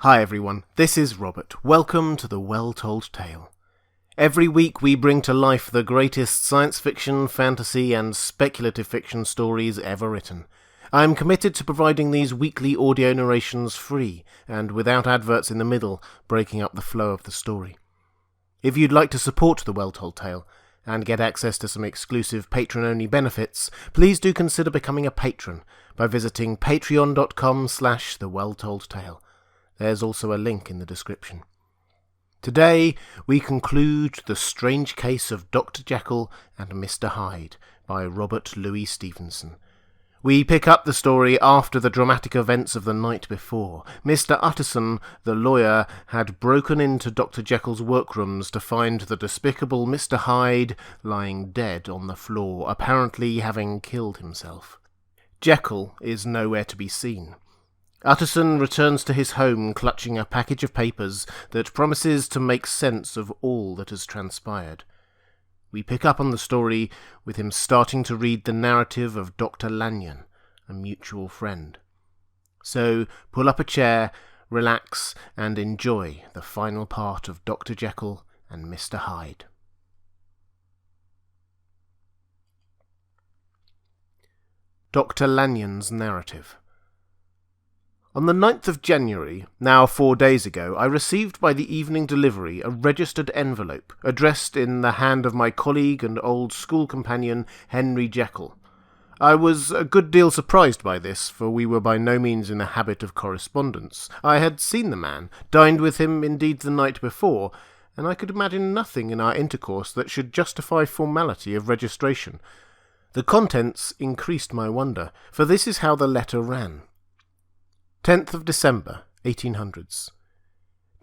Hi everyone, this is Robert. Welcome to The Well-Told Tale. Every week we bring to life the greatest science fiction, fantasy and speculative fiction stories ever written. I am committed to providing these weekly audio narrations free and without adverts in the middle, breaking up the flow of the story. If you'd like to support The Well-Told Tale and get access to some exclusive patron-only benefits, please do consider becoming a patron by visiting patreon.com/thewelltoldtale. There's also a link in the description. Today, we conclude The Strange Case of Dr. Jekyll and Mr. Hyde by Robert Louis Stevenson. We pick up the story after the dramatic events of the night before. Mr. Utterson, the lawyer, had broken into Dr. Jekyll's workrooms to find the despicable Mr. Hyde lying dead on the floor, apparently having killed himself. Jekyll is nowhere to be seen. Utterson returns to his home clutching a package of papers that promises to make sense of all that has transpired. We pick up on the story with him starting to read the narrative of Dr. Lanyon, a mutual friend. So pull up a chair, relax, and enjoy the final part of Dr. Jekyll and Mr. Hyde. Dr. Lanyon's narrative. On the 9th of January, now 4 days ago, I received by the evening delivery a registered envelope addressed in the hand of my colleague and old school companion, Henry Jekyll. I was a good deal surprised by this, for we were by no means in the habit of correspondence. I had seen the man, dined with him indeed the night before, and I could imagine nothing in our intercourse that should justify formality of registration. The contents increased my wonder, for this is how the letter ran. 10th of December, 1800s.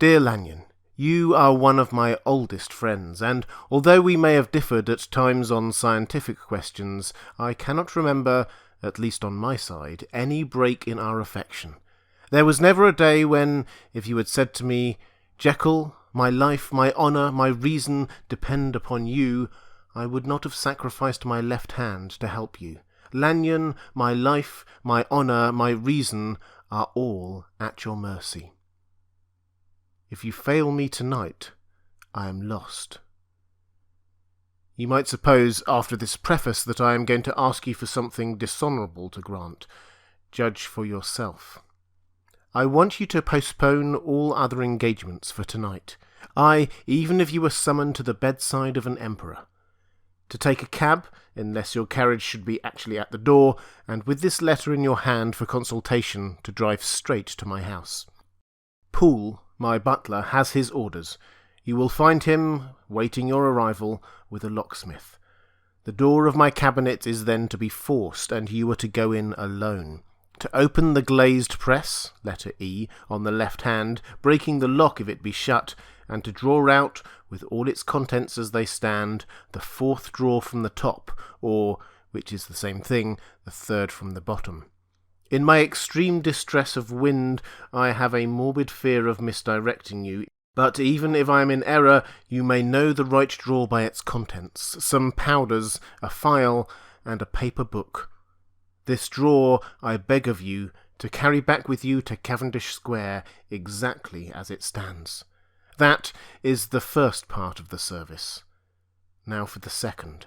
Dear Lanyon, you are one of my oldest friends, and although we may have differed at times on scientific questions, I cannot remember, at least on my side, any break in our affection. There was never a day when, if you had said to me, Jekyll, my life, my honour, my reason depend upon you, I would not have sacrificed my left hand to help you. Lanyon, my life, my honour, my reason are all at your mercy. If you fail me tonight, I am lost. You might suppose after this preface that I am going to ask you for something dishonourable to grant. Judge for yourself. I want you to postpone all other engagements for tonight. Even if you were summoned to the bedside of an emperor. To take a cab, unless your carriage should be actually at the door, and with this letter in your hand for consultation to drive straight to my house. Poole, my butler, has his orders. You will find him, waiting your arrival, with a locksmith. The door of my cabinet is then to be forced, and you are to go in alone. To open the glazed press, letter E, on the left hand, breaking the lock if it be shut, and to draw out, with all its contents as they stand, the fourth drawer from the top, or, which is the same thing, the third from the bottom. In my extreme distress of wind, I have a morbid fear of misdirecting you, but even if I am in error, you may know the right drawer by its contents, some powders, a file, and a paper book. This drawer I beg of you to carry back with you to Cavendish Square exactly as it stands. That is the first part of the service. Now for the second.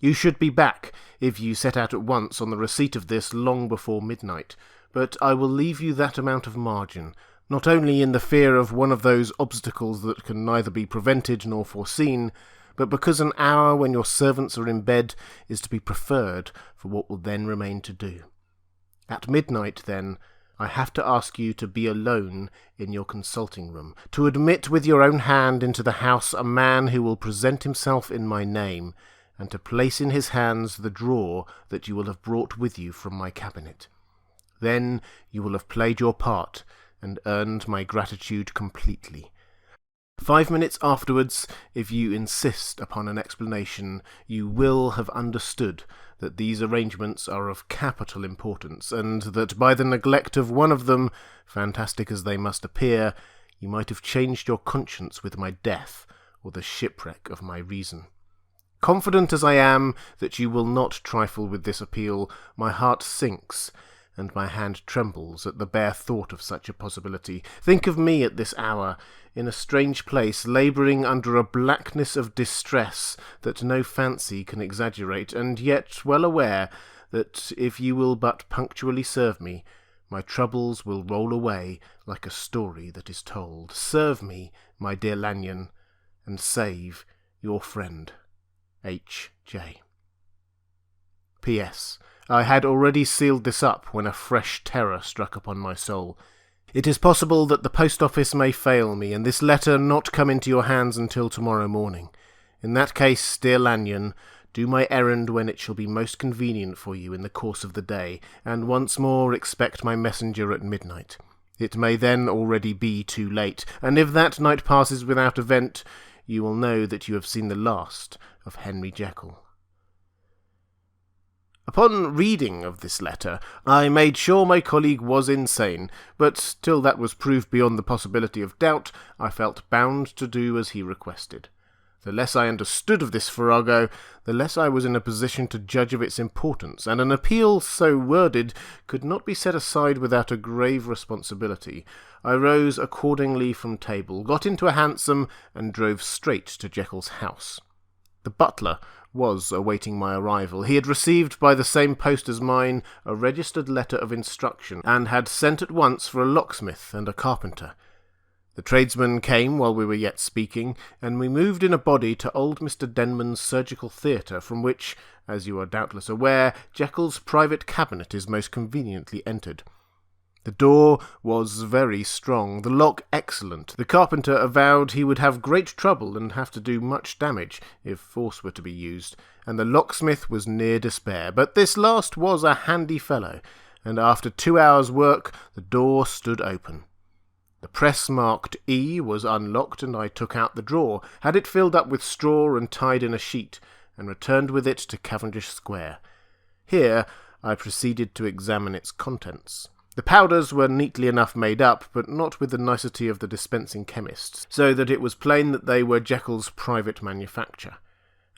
You should be back, if you set out at once, on the receipt of this long before midnight, but I will leave you that amount of margin, not only in the fear of one of those obstacles that can neither be prevented nor foreseen, but because an hour when your servants are in bed is to be preferred for what will then remain to do. At midnight, then, I have to ask you to be alone in your consulting room, to admit with your own hand into the house a man who will present himself in my name, and to place in his hands the drawer that you will have brought with you from my cabinet. Then you will have played your part, and earned my gratitude completely. 5 minutes afterwards, if you insist upon an explanation, you will have understood that these arrangements are of capital importance, and that by the neglect of one of them, fantastic as they must appear, you might have changed your conscience with my death, or the shipwreck of my reason. Confident as I am that you will not trifle with this appeal, my heart sinks, and my hand trembles at the bare thought of such a possibility. Think of me at this hour, in a strange place, labouring under a blackness of distress that no fancy can exaggerate, and yet well aware that if you will but punctually serve me, my troubles will roll away like a story that is told. Serve me, my dear Lanyon, and save your friend, H.J. P.S. I had already sealed this up when a fresh terror struck upon my soul. It is possible that the post office may fail me, and this letter not come into your hands until tomorrow morning. In that case, dear Lanyon, do my errand when it shall be most convenient for you in the course of the day, and once more expect my messenger at midnight. It may then already be too late, and if that night passes without event, you will know that you have seen the last of Henry Jekyll. Upon reading of this letter, I made sure my colleague was insane, but till that was proved beyond the possibility of doubt, I felt bound to do as he requested. The less I understood of this farrago, the less I was in a position to judge of its importance, and an appeal so worded could not be set aside without a grave responsibility. I rose accordingly from table, got into a hansom, and drove straight to Jekyll's house. The butler was awaiting my arrival. He had received by the same post as mine a registered letter of instruction, and had sent at once for a locksmith and a carpenter. The tradesmen came while we were yet speaking, and we moved in a body to old Mr. Denman's surgical theatre, from which, as you are doubtless aware, Jekyll's private cabinet is most conveniently entered. The door was very strong, the lock excellent. The carpenter avowed he would have great trouble and have to do much damage if force were to be used, and the locksmith was near despair. But this last was a handy fellow, and after 2 hours' work the door stood open. The press marked E was unlocked, and I took out the drawer, had it filled up with straw and tied in a sheet, and returned with it to Cavendish Square. Here I proceeded to examine its contents. The powders were neatly enough made up, but not with the nicety of the dispensing chemists, so that it was plain that they were Jekyll's private manufacture.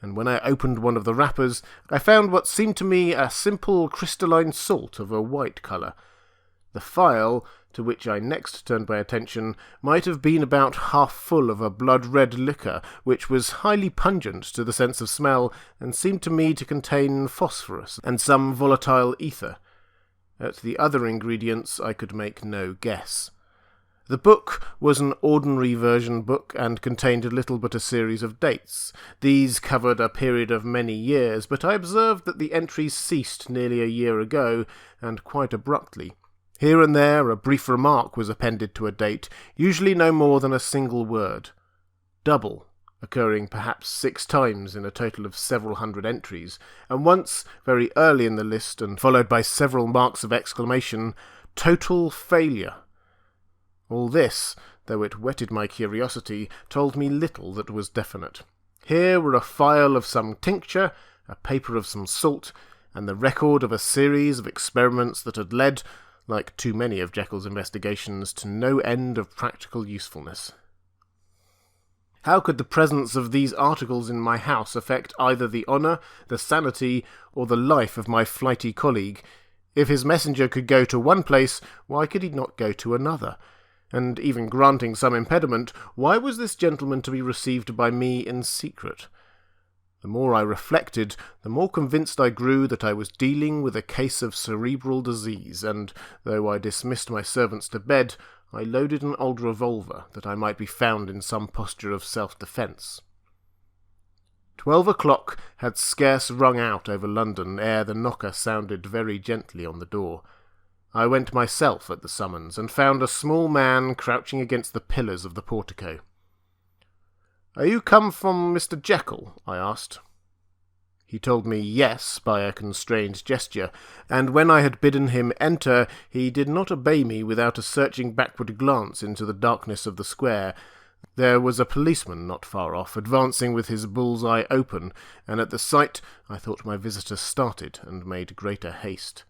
And when I opened one of the wrappers, I found what seemed to me a simple crystalline salt of a white colour. The phial, to which I next turned my attention, might have been about half full of a blood-red liquor, which was highly pungent to the sense of smell, and seemed to me to contain phosphorus and some volatile ether. At the other ingredients I could make no guess. The book was an ordinary version book, and contained little but a series of dates. These covered a period of many years, but I observed that the entries ceased nearly a year ago, and quite abruptly. Here and there a brief remark was appended to a date, usually no more than a single word. Double, occurring perhaps 6 times in a total of several hundred entries, and once, very early in the list, and followed by several marks of exclamation, total failure. All this, though it whetted my curiosity, told me little that was definite. Here were a phial of some tincture, a paper of some salt, and the record of a series of experiments that had led, like too many of Jekyll's investigations, to no end of practical usefulness. How could the presence of these articles in my house affect either the honour, the sanity, or the life of my flighty colleague? If his messenger could go to one place, why could he not go to another? And even granting some impediment, why was this gentleman to be received by me in secret? The more I reflected, the more convinced I grew that I was dealing with a case of cerebral disease, and, though I dismissed my servants to bed, I loaded an old revolver, that I might be found in some posture of self-defence. 12 o'clock had scarce rung out over London ere the knocker sounded very gently on the door. I went myself at the summons, and found a small man crouching against the pillars of the portico. "Are you come from Mr. Jekyll?" I asked. He told me yes by a constrained gesture, and when I had bidden him enter, he did not obey me without a searching backward glance into the darkness of the square. There was a policeman not far off, advancing with his bull's-eye open, and at the sight I thought my visitor started and made greater haste.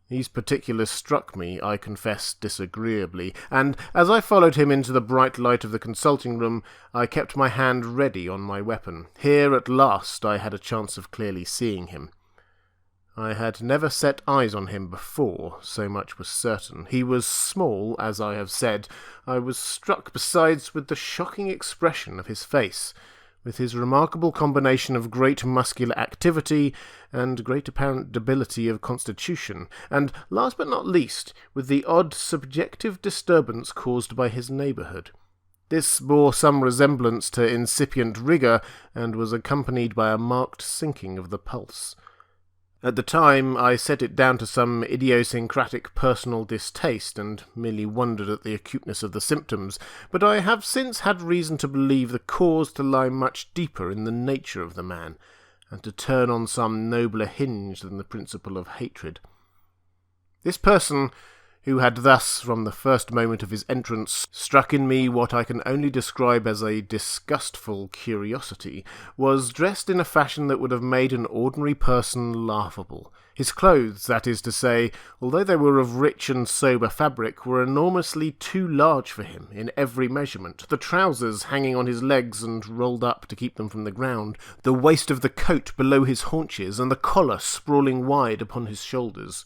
These particulars struck me, I confess, disagreeably, and as I followed him into the bright light of the consulting-room, I kept my hand ready on my weapon. Here at last I had a chance of clearly seeing him. I had never set eyes on him before, so much was certain. He was small, as I have said. I was struck besides with the shocking expression of his face, with his remarkable combination of great muscular activity and great apparent debility of constitution, and, last but not least, with the odd subjective disturbance caused by his neighbourhood. This bore some resemblance to incipient rigour, and was accompanied by a marked sinking of the pulse. At the time, I set it down to some idiosyncratic personal distaste, and merely wondered at the acuteness of the symptoms, but I have since had reason to believe the cause to lie much deeper in the nature of the man, and to turn on some nobler hinge than the principle of hatred. This person, who had thus, from the first moment of his entrance, struck in me what I can only describe as a disgustful curiosity, was dressed in a fashion that would have made an ordinary person laughable. His clothes, that is to say, although they were of rich and sober fabric, were enormously too large for him in every measurement, the trousers hanging on his legs and rolled up to keep them from the ground, the waist of the coat below his haunches, and the collar sprawling wide upon his shoulders.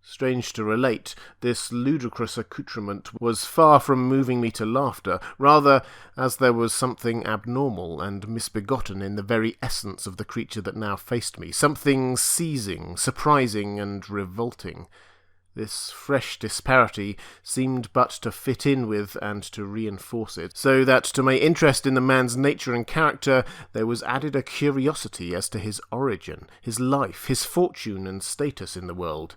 Strange to relate, this ludicrous accoutrement was far from moving me to laughter, rather as there was something abnormal and misbegotten in the very essence of the creature that now faced me, something seizing, surprising, and revolting. This fresh disparity seemed but to fit in with and to reinforce it, so that to my interest in the man's nature and character there was added a curiosity as to his origin, his life, his fortune and status in the world.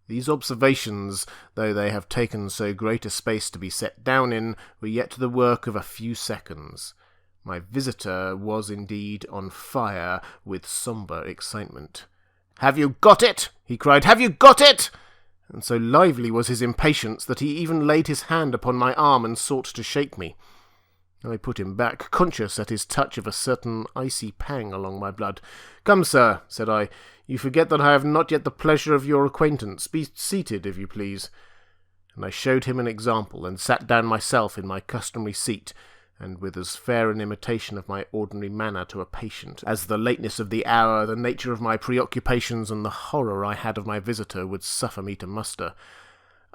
These observations, though they have taken so great a space to be set down in, were yet the work of a few seconds. My visitor was indeed on fire with sombre excitement. "Have you got it?" he cried. "Have you got it?" And so lively was his impatience that he even laid his hand upon my arm and sought to shake me. I put him back, conscious at his touch of a certain icy pang along my blood. "Come, sir," said I, "you forget that I have not yet the pleasure of your acquaintance. Be seated, if you please." And I showed him an example, and sat down myself in my customary seat, and with as fair an imitation of my ordinary manner to a patient, as the lateness of the hour, the nature of my preoccupations, and the horror I had of my visitor would suffer me to muster.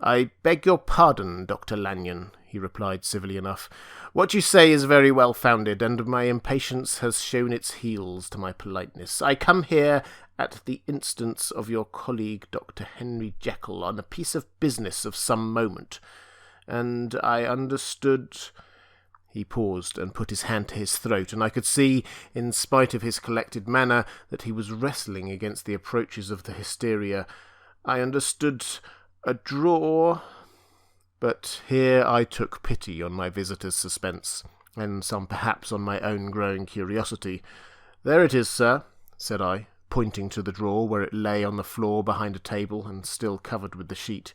"I beg your pardon, Dr. Lanyon," he replied civilly enough. "What you say is very well founded, and my impatience has shown its heels to my politeness. I come here at the instance of your colleague Dr. Henry Jekyll on a piece of business of some moment, and I understood—" He paused and put his hand to his throat, and I could see, in spite of his collected manner, that he was wrestling against the approaches of the hysteria. "I understood a drawer—" But here I took pity on my visitor's suspense, and some perhaps on my own growing curiosity. "There it is, sir," said I, pointing to the drawer where it lay on the floor behind a table and still covered with the sheet.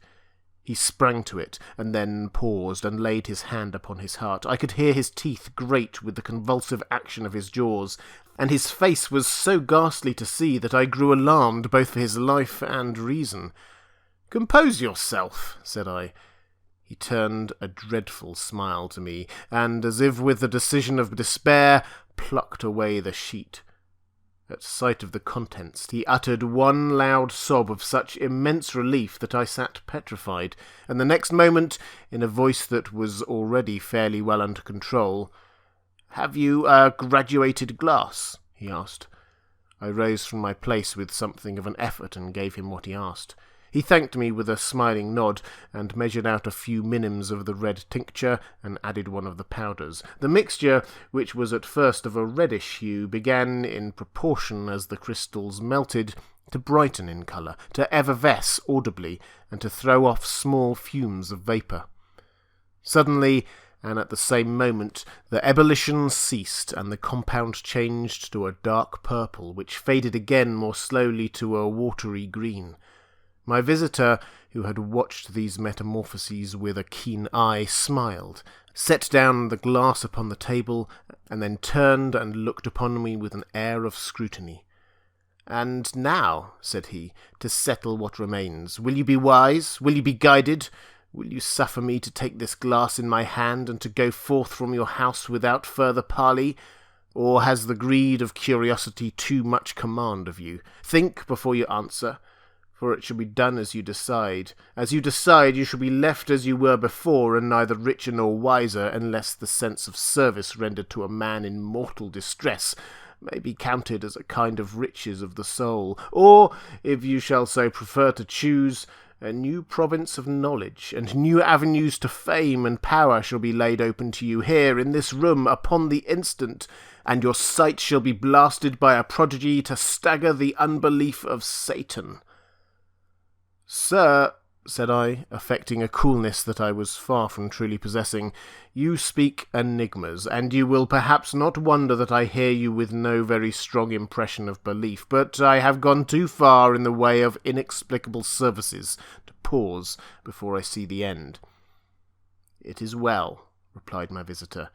He sprang to it, and then paused and laid his hand upon his heart. I could hear his teeth grate with the convulsive action of his jaws, and his face was so ghastly to see that I grew alarmed both for his life and reason. "Compose yourself," said I. He turned a dreadful smile to me, and, as if with the decision of despair, plucked away the sheet. At sight of the contents, he uttered one loud sob of such immense relief that I sat petrified, and the next moment, in a voice that was already fairly well under control, "Have you a graduated glass?" he asked. I rose from my place with something of an effort and gave him what he asked. He thanked me with a smiling nod, and measured out a few minims of the red tincture, and added one of the powders. The mixture, which was at first of a reddish hue, began, in proportion as the crystals melted, to brighten in colour, to effervesce audibly, and to throw off small fumes of vapour. Suddenly, and at the same moment, the ebullition ceased, and the compound changed to a dark purple, which faded again more slowly to a watery green. My visitor, who had watched these metamorphoses with a keen eye, smiled, set down the glass upon the table, and then turned and looked upon me with an air of scrutiny. "And now," said he, "to settle what remains. Will you be wise? Will you be guided? Will you suffer me to take this glass in my hand, and to go forth from your house without further parley? Or has the greed of curiosity too much command of you? Think before you answer, for it shall be done as you decide. As you decide, you shall be left as you were before, and neither richer nor wiser, unless the sense of service rendered to a man in mortal distress may be counted as a kind of riches of the soul. Or, if you shall so prefer to choose, a new province of knowledge, and new avenues to fame and power shall be laid open to you here, in this room, upon the instant, and your sight shall be blasted by a prodigy to stagger the unbelief of Satan. Sir, said I, affecting a coolness that I was far from truly possessing, you speak enigmas, and you will perhaps not wonder that I hear you with no very strong impression of belief, but I have gone too far in the way of inexplicable services to pause before I see the end. It is well, replied my visitor.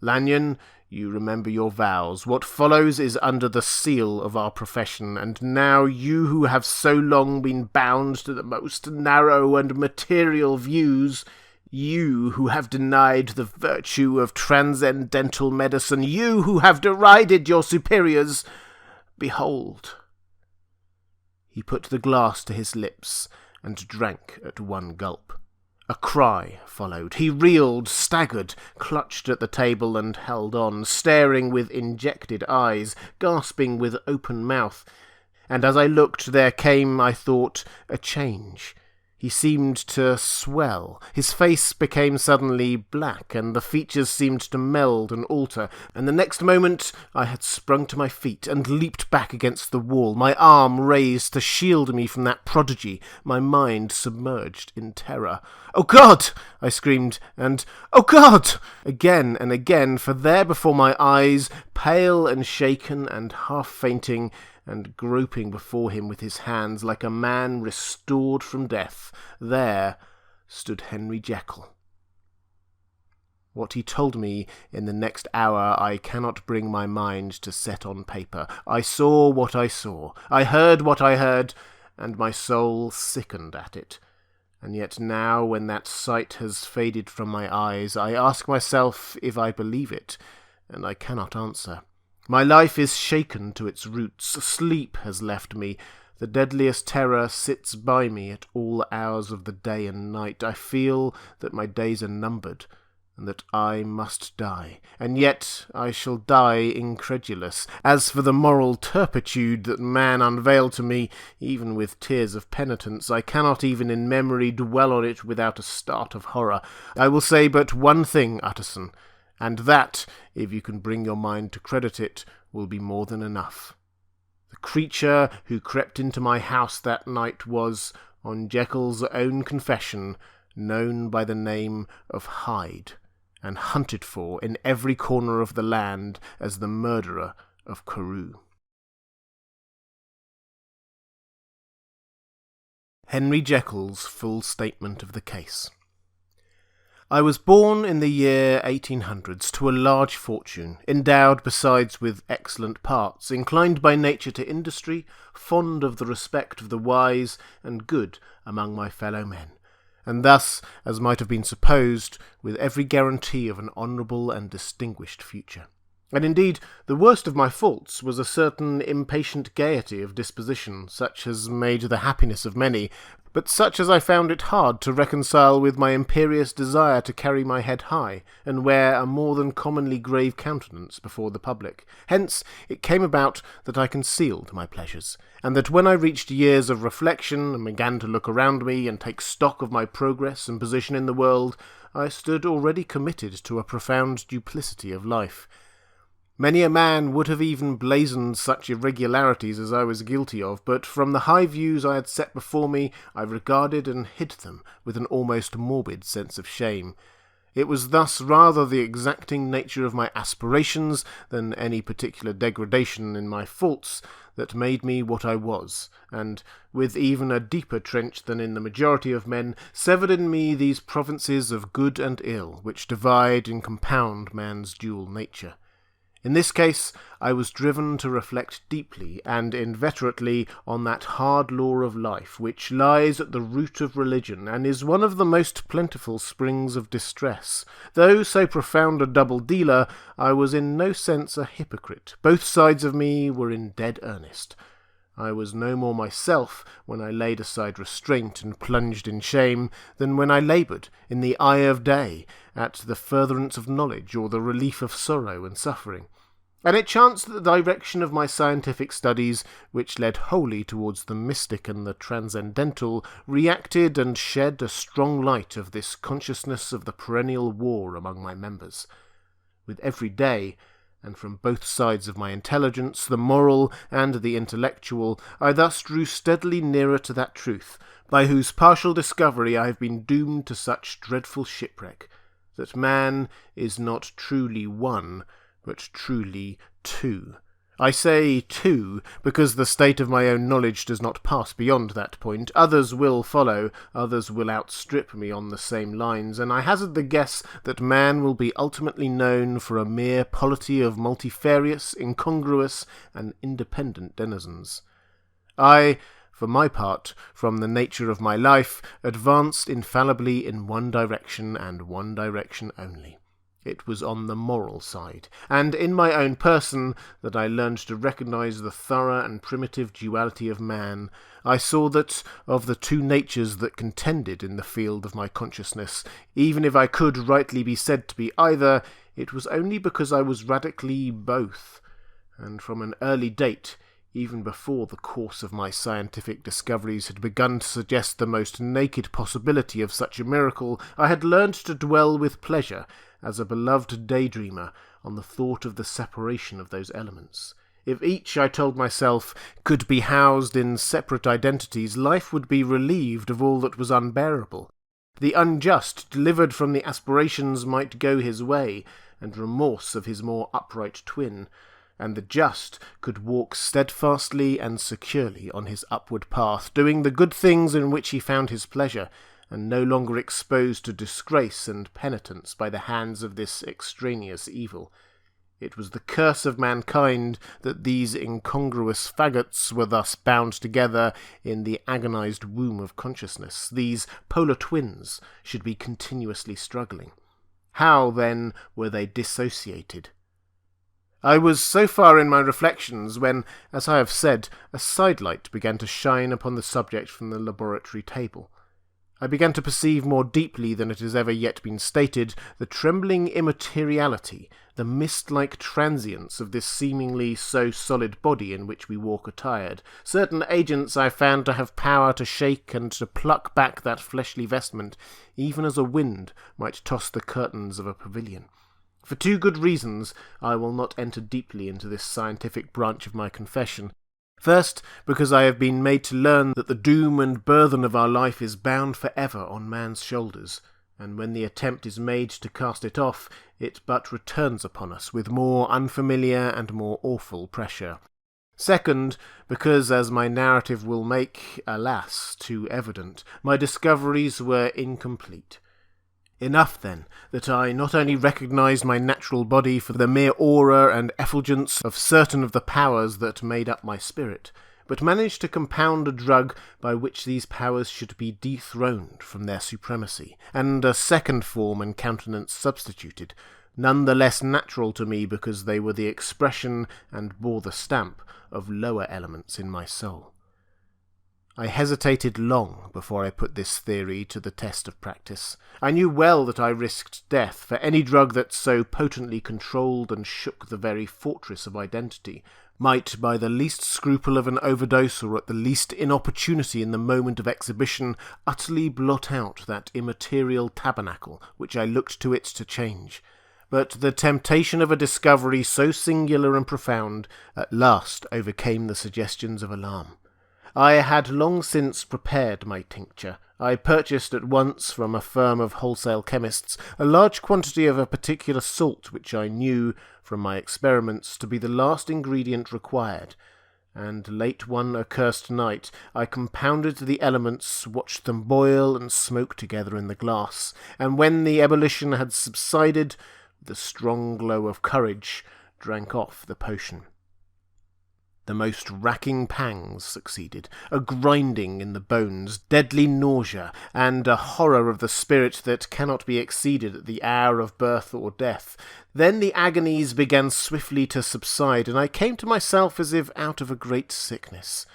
Lanyon, you remember your vows. What follows is under the seal of our profession, and now you who have so long been bound to the most narrow and material views, you who have denied the virtue of transcendental medicine, you who have derided your superiors, behold. He put the glass to his lips and drank at one gulp. A cry followed. He reeled, staggered, clutched at the table and held on, staring with injected eyes, gasping with open mouth. And as I looked, there came, I thought, a change. He seemed to swell. His face became suddenly black, and the features seemed to meld and alter, and the next moment I had sprung to my feet and leaped back against the wall, my arm raised to shield me from that prodigy, my mind submerged in terror. "Oh, God!" I screamed, and "Oh, God!" again and again, for there before my eyes, pale and shaken and half-fainting, and groping before him with his hands like a man restored from death, there stood Henry Jekyll. What he told me in the next hour I cannot bring my mind to set on paper. I saw what I saw, I heard what I heard, and my soul sickened at it. And yet now, when that sight has faded from my eyes, I ask myself if I believe it, and I cannot answer. My life is shaken to its roots. Sleep has left me. The deadliest terror sits by me at all hours of the day and night. I feel that my days are numbered, and that I must die. And yet I shall die incredulous. As for the moral turpitude that man unveiled to me, even with tears of penitence, I cannot even in memory dwell on it without a start of horror. I will say but one thing, Utterson, and that, if you can bring your mind to credit it, will be more than enough. The creature who crept into my house that night was, on Jekyll's own confession, known by the name of Hyde, and hunted for in every corner of the land as the murderer of Carew. Henry Jekyll's full statement of the case. I was born in the year 1800 to a large fortune, endowed besides with excellent parts, inclined by nature to industry, fond of the respect of the wise, and good among my fellow men, and thus, as might have been supposed, with every guarantee of an honourable and distinguished future. And indeed, the worst of my faults was a certain impatient gaiety of disposition, such as made the happiness of many, but such as I found it hard to reconcile with my imperious desire to carry my head high, and wear a more than commonly grave countenance before the public. Hence it came about that I concealed my pleasures, and that when I reached years of reflection, and began to look around me, and take stock of my progress and position in the world, I stood already committed to a profound duplicity of life. Many a man would have even blazoned such irregularities as I was guilty of, but from the high views I had set before me, I regarded and hid them with an almost morbid sense of shame. It was thus rather the exacting nature of my aspirations than any particular degradation in my faults that made me what I was, and, with even a deeper trench than in the majority of men, severed in me these provinces of good and ill, which divide and compound man's dual nature. In this case, I was driven to reflect deeply and inveterately on that hard law of life which lies at the root of religion and is one of the most plentiful springs of distress. Though so profound a double-dealer, I was in no sense a hypocrite. Both sides of me were in dead earnest. I was no more myself when I laid aside restraint and plunged in shame than when I laboured, in the eye of day, at the furtherance of knowledge or the relief of sorrow and suffering. And it chanced that the direction of my scientific studies, which led wholly towards the mystic and the transcendental, reacted and shed a strong light of this consciousness of the perennial war among my members. With every day, and from both sides of my intelligence, the moral and the intellectual, I thus drew steadily nearer to that truth, by whose partial discovery I have been doomed to such dreadful shipwreck, that man is not truly one, but truly two. I say two, because the state of my own knowledge does not pass beyond that point. Others will follow, others will outstrip me on the same lines, and I hazard the guess that man will be ultimately known for a mere polity of multifarious, incongruous, and independent denizens. I, for my part, from the nature of my life, advanced infallibly in one direction and one direction only. It was on the moral side, and in my own person, that I learned to recognize the thorough and primitive duality of man. I saw that, of the two natures that contended in the field of my consciousness, even if I could rightly be said to be either, it was only because I was radically both, and from an early date, even before the course of my scientific discoveries had begun to suggest the most naked possibility of such a miracle, I had learned to dwell with pleasure, as a beloved daydreamer, on the thought of the separation of those elements. If each, I told myself, could be housed in separate identities, life would be relieved of all that was unbearable. The unjust, delivered from the aspirations, might go his way, and remorse of his more upright twin, and the just could walk steadfastly and securely on his upward path, doing the good things in which he found his pleasure, and no longer exposed to disgrace and penitence by the hands of this extraneous evil. It was the curse of mankind that these incongruous faggots were thus bound together in the agonized womb of consciousness. These polar twins should be continuously struggling. How, then, were they dissociated? I was so far in my reflections when, as I have said, a sidelight began to shine upon the subject from the laboratory table. I began to perceive more deeply than it has ever yet been stated the trembling immateriality, the mist-like transience of this seemingly so solid body in which we walk attired. Certain agents I found to have power to shake and to pluck back that fleshly vestment, even as a wind might toss the curtains of a pavilion. For two good reasons I will not enter deeply into this scientific branch of my confession. First, because I have been made to learn that the doom and burthen of our life is bound for ever on man's shoulders, and when the attempt is made to cast it off, it but returns upon us with more unfamiliar and more awful pressure. Second, because, as my narrative will make, alas, too evident, my discoveries were incomplete. Enough, then, that I not only recognized my natural body for the mere aura and effulgence of certain of the powers that made up my spirit, but managed to compound a drug by which these powers should be dethroned from their supremacy, and a second form and countenance substituted, none the less natural to me because they were the expression and bore the stamp of lower elements in my soul. I hesitated long before I put this theory to the test of practice. I knew well that I risked death for any drug that so potently controlled and shook the very fortress of identity, might, by the least scruple of an overdose or at the least inopportunity in the moment of exhibition, utterly blot out that immaterial tabernacle which I looked to it to change. But the temptation of a discovery so singular and profound at last overcame the suggestions of alarm. I had long since prepared my tincture. I purchased at once from a firm of wholesale chemists a large quantity of a particular salt which I knew, from my experiments, to be the last ingredient required, and late one accursed night I compounded the elements, watched them boil and smoke together in the glass, and when the ebullition had subsided, with a strong glow of courage, drank off the potion. The most racking pangs succeeded, a grinding in the bones, deadly nausea, and a horror of the spirit that cannot be exceeded at the hour of birth or death. Then the agonies began swiftly to subside, and I came to myself as if out of a great sickness.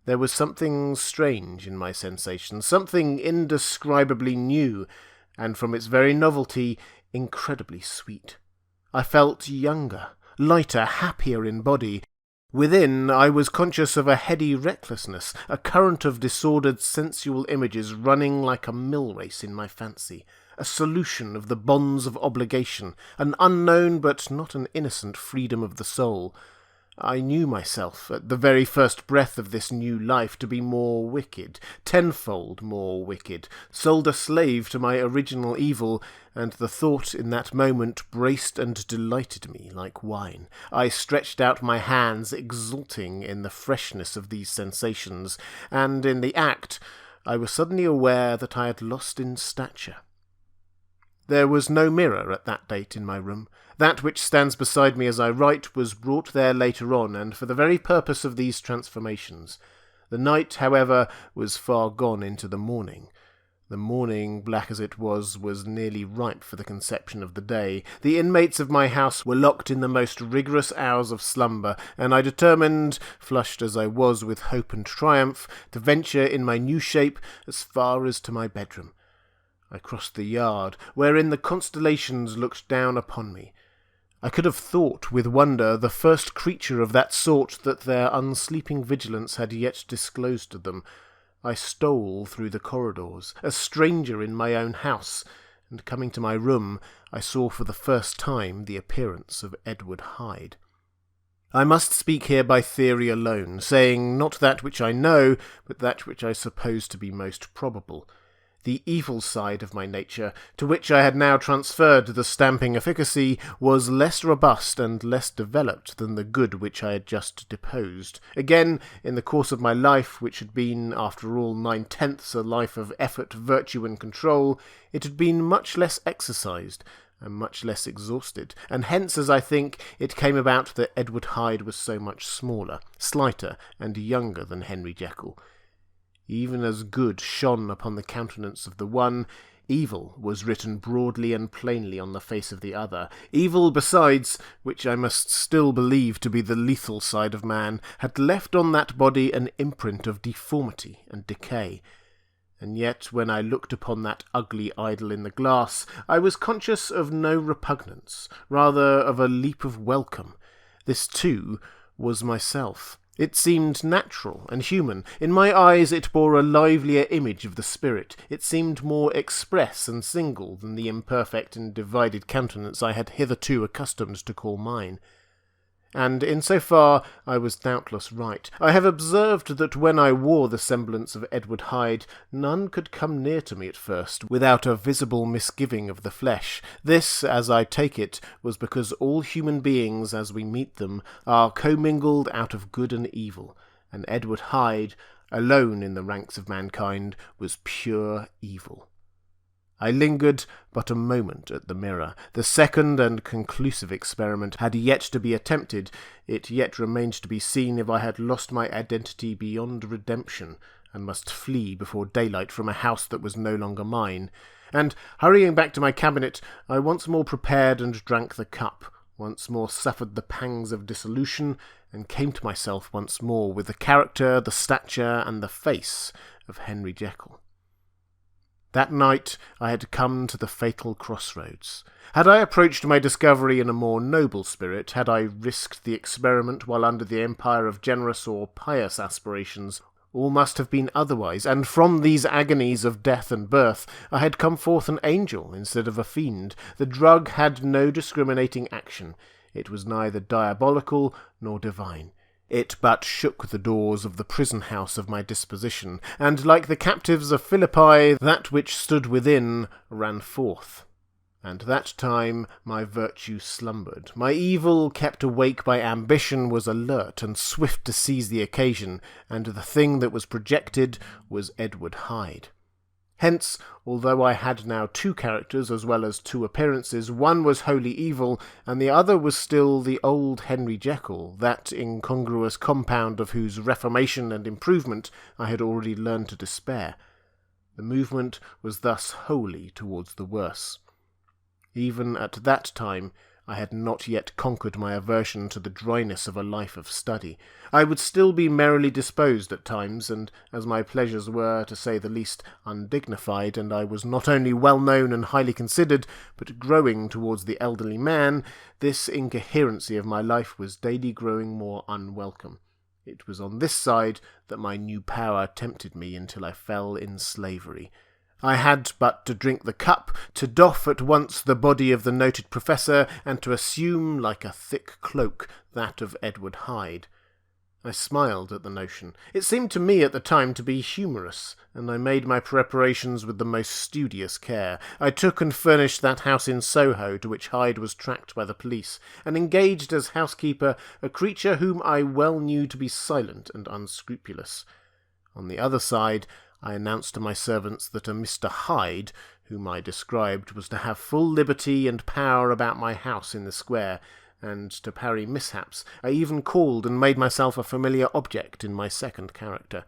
There was something strange in my sensations, something indescribably new, and from its very novelty, incredibly sweet. I felt younger, lighter, happier in body. Within, I was conscious of a heady recklessness, a current of disordered sensual images running like a mill race in my fancy, a solution of the bonds of obligation, an unknown but not an innocent freedom of the soul. I knew myself, at the very first breath of this new life, to be more wicked, tenfold more wicked, sold a slave to my original evil, and the thought in that moment braced and delighted me like wine. I stretched out my hands, exulting in the freshness of these sensations, and in the act I was suddenly aware that I had lost in stature. There was no mirror at that date in my room. That which stands beside me as I write was brought there later on, and for the very purpose of these transformations. The night, however, was far gone into the morning. The morning, black as it was nearly ripe for the conception of the day. The inmates of my house were locked in the most rigorous hours of slumber, and I determined, flushed as I was with hope and triumph, to venture in my new shape as far as to my bedroom. I crossed the yard, wherein the constellations looked down upon me. I could have thought with wonder the first creature of that sort that their unsleeping vigilance had yet disclosed to them. I stole through the corridors, a stranger in my own house, and coming to my room, I saw for the first time the appearance of Edward Hyde. I must speak here by theory alone, saying not that which I know, but that which I suppose to be most probable. The evil side of my nature, to which I had now transferred the stamping efficacy, was less robust and less developed than the good which I had just deposed. Again, in the course of my life, which had been, after all, 9/10 a life of effort, virtue, and control, it had been much less exercised, and much less exhausted, and hence, as I think, it came about that Edward Hyde was so much smaller, slighter, and younger than Henry Jekyll. Even as good shone upon the countenance of the one, evil was written broadly and plainly on the face of the other. Evil, besides, which I must still believe to be the lethal side of man, had left on that body an imprint of deformity and decay. And yet, when I looked upon that ugly idol in the glass, I was conscious of no repugnance, rather of a leap of welcome. This, too, was myself. It seemed natural and human. In my eyes it bore a livelier image of the spirit. It seemed more express and single than the imperfect and divided countenance I had hitherto accustomed to call mine. And in so far I was doubtless right. I have observed that when I wore the semblance of Edward Hyde, none could come near to me at first without a visible misgiving of the flesh. This, as I take it, was because all human beings, as we meet them, are commingled out of good and evil, and Edward Hyde, alone in the ranks of mankind, was pure evil. I lingered but a moment at the mirror. The second and conclusive experiment had yet to be attempted. It yet remained to be seen if I had lost my identity beyond redemption, and must flee before daylight from a house that was no longer mine. And, hurrying back to my cabinet, I once more prepared and drank the cup, once more suffered the pangs of dissolution, and came to myself once more with the character, the stature, and the face of Henry Jekyll. That night I had come to the fatal crossroads. Had I approached my discovery in a more noble spirit, had I risked the experiment while under the empire of generous or pious aspirations, all must have been otherwise, and from these agonies of death and birth I had come forth an angel instead of a fiend. The drug had no discriminating action. It was neither diabolical nor divine. It but shook the doors of the prison-house of my disposition, and like the captives of Philippi, that which stood within ran forth. And that time my virtue slumbered. My evil, kept awake by ambition, was alert and swift to seize the occasion, and the thing that was projected was Edward Hyde. Hence, although I had now two characters as well as two appearances, one was wholly evil, and the other was still the old Henry Jekyll, that incongruous compound of whose reformation and improvement I had already learned to despair. The movement was thus wholly towards the worse. Even at that time, I had not yet conquered my aversion to the dryness of a life of study. I would still be merrily disposed at times, and as my pleasures were, to say the least, undignified, and I was not only well known and highly considered, but growing towards the elderly man, this incoherency of my life was daily growing more unwelcome. It was on this side that my new power tempted me until I fell in slavery. I had but to drink the cup, to doff at once the body of the noted professor, and to assume, like a thick cloak, that of Edward Hyde. I smiled at the notion. It seemed to me at the time to be humorous, and I made my preparations with the most studious care. I took and furnished that house in Soho to which Hyde was tracked by the police, and engaged as housekeeper a creature whom I well knew to be silent and unscrupulous. On the other side, I announced to my servants that a Mr. Hyde, whom I described, was to have full liberty and power about my house in the square, and to parry mishaps, I even called and made myself a familiar object in my second character.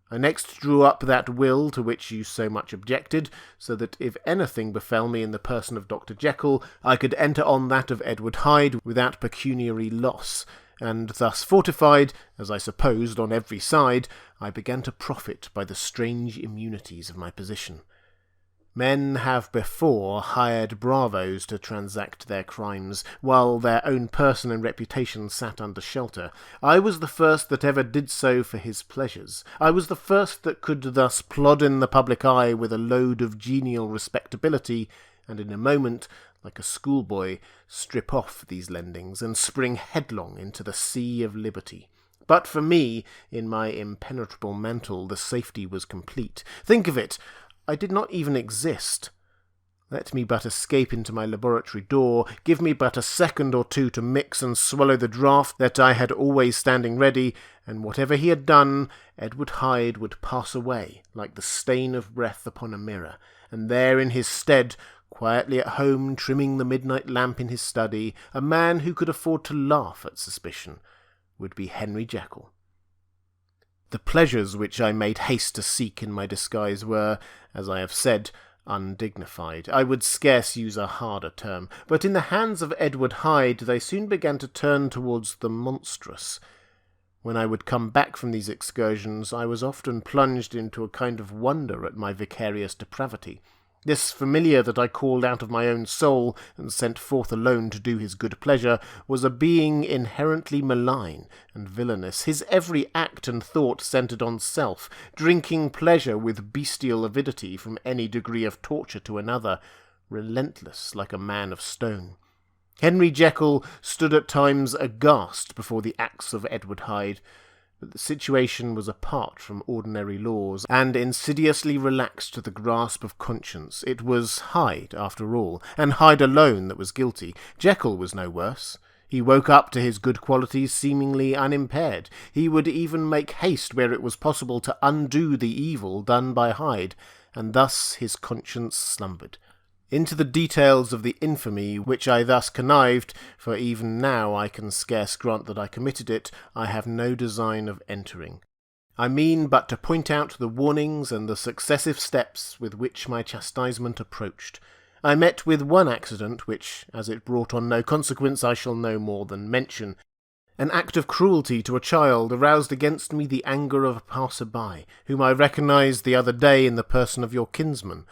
I next drew up that will to which you so much objected, so that if anything befell me in the person of Dr. Jekyll, I could enter on that of Edward Hyde without pecuniary loss, and thus fortified, as I supposed, on every side, I began to profit by the strange immunities of my position. Men have before hired bravos to transact their crimes, while their own person and reputation sat under shelter. I was the first that ever did so for his pleasures. I was the first that could thus plod in the public eye with a load of genial respectability, and in a moment, like a schoolboy, strip off these lendings and spring headlong into the sea of liberty. But for me, in my impenetrable mantle, the safety was complete. Think of it! I did not even exist. Let me but escape into my laboratory door, give me but a second or two to mix and swallow the draught that I had always standing ready, and whatever he had done, Edward Hyde would pass away, like the stain of breath upon a mirror, and there in his stead, quietly at home trimming the midnight lamp in his study, a man who could afford to laugh at suspicion, would be Henry Jekyll. The pleasures which I made haste to seek in my disguise were, as I have said, undignified. I would scarce use a harder term, but in the hands of Edward Hyde they soon began to turn towards the monstrous. When I would come back from these excursions, I was often plunged into a kind of wonder at my vicarious depravity. This familiar that I called out of my own soul and sent forth alone to do his good pleasure was a being inherently malign and villainous, his every act and thought centred on self, drinking pleasure with bestial avidity from any degree of torture to another, relentless like a man of stone. Henry Jekyll stood at times aghast before the acts of Edward Hyde, but the situation was apart from ordinary laws, and insidiously relaxed to the grasp of conscience. It was Hyde, after all, and Hyde alone that was guilty. Jekyll was no worse. He woke up to his good qualities seemingly unimpaired. He would even make haste where it was possible to undo the evil done by Hyde, and thus his conscience slumbered. Into the details of the infamy which I thus connived, for even now I can scarce grant that I committed it, I have no design of entering. I mean but to point out the warnings and the successive steps with which my chastisement approached. I met with one accident which, as it brought on no consequence, I shall no more than mention. An act of cruelty to a child aroused against me the anger of a passer-by, whom I recognised the other day in the person of your kinsman.